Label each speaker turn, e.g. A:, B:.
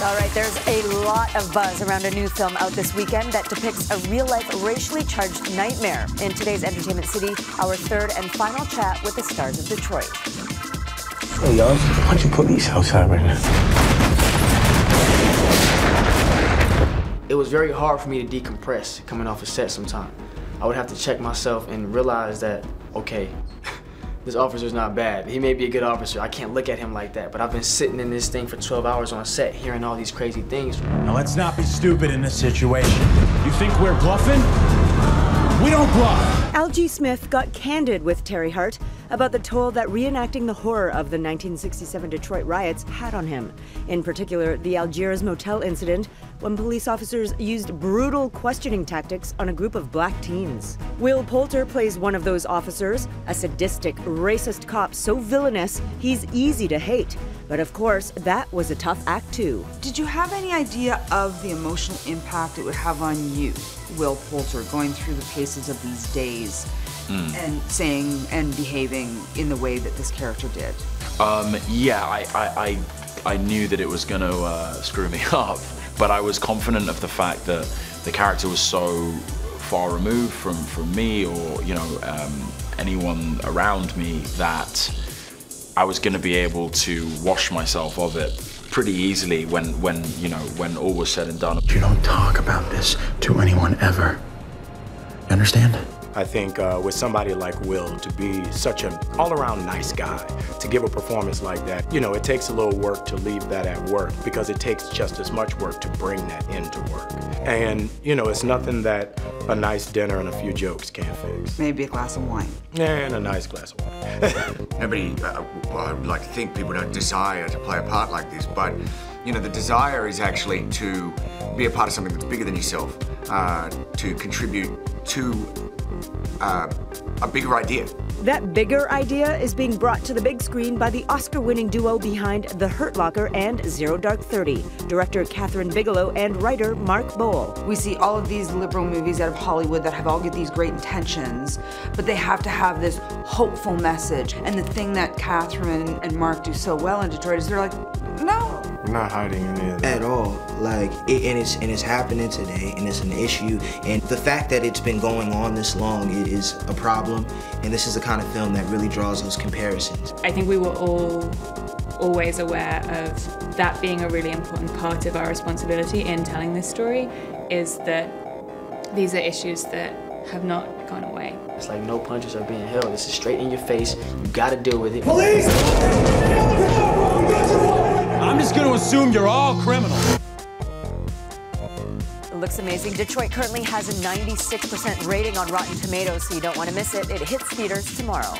A: All right, there's a lot of buzz around a new film out this weekend that depicts a real-life, racially charged nightmare. In today's Entertainment City, our third and final chat with the stars of Detroit.
B: Hey, y'all, why don't you police outside right now?
C: It was very hard for me to decompress coming off a set sometime. I would have to check myself and realize that, okay, this officer's not bad. He may be a good officer. I can't look at him like that. But I've been sitting in this thing for 12 hours on set, hearing all these crazy things.
D: Now let's not be stupid in this situation. You think we're bluffing? We don't bluff.
A: Algie Smith got candid with Terry Hart about the toll that reenacting the horror of the 1967 Detroit riots had on him. In particular, the Algiers motel incident, when police officers used brutal questioning tactics on a group of black teens. Will Poulter plays one of those officers, a sadistic, racist cop so villainous he's easy to hate. But of course, that was a tough act too.
E: Did you have any idea of the emotional impact it would have on you, Will Poulter, going through the paces of these days and saying and behaving in the way that this character did?
F: Yeah, I knew that it was going to screw me up, but I was confident of the fact that the character was so far removed from me or, you know, anyone around me that I was going to be able to wash myself of it pretty easily when all was said and done.
B: You don't talk about this to anyone ever. You understand?
G: I think with somebody like Will, to be such an all-around nice guy, to give a performance like that, you know, it takes a little work to leave that at work because it takes just as much work to bring that into work. And, you know, it's nothing that a nice dinner and a few jokes can't fix.
E: Maybe a glass of wine.
G: And a nice glass of wine.
H: Nobody, well, I would like to think people don't desire to play a part like this, but, you know, the desire is actually to be a part of something that's bigger than yourself, to contribute to a bigger idea.
A: That bigger idea is being brought to the big screen by the Oscar-winning duo behind The Hurt Locker and Zero Dark 30, director Catherine Bigelow and writer Mark Bowl.
E: We see all of these liberal movies out of Hollywood that have all these great intentions, but they have to have this hopeful message. And the thing that Catherine and Mark do so well in Detroit is they're like, no.
G: We're not hiding any of that.
I: At all. Like, and it's happening today, and it's an issue. And the fact that it's been going on this long, it is a problem. And this is the kind of film that really draws those comparisons.
J: I think we were all always aware of that being a really important part of our responsibility in telling this story, is that these are issues that have not gone away.
C: It's like no punches are being held. This is straight in your face. You gotta deal with it.
D: Police! I'm just going to assume you're all criminals.
A: It looks amazing. Detroit currently has a 96% rating on Rotten Tomatoes, so you don't want to miss it. It hits theaters tomorrow.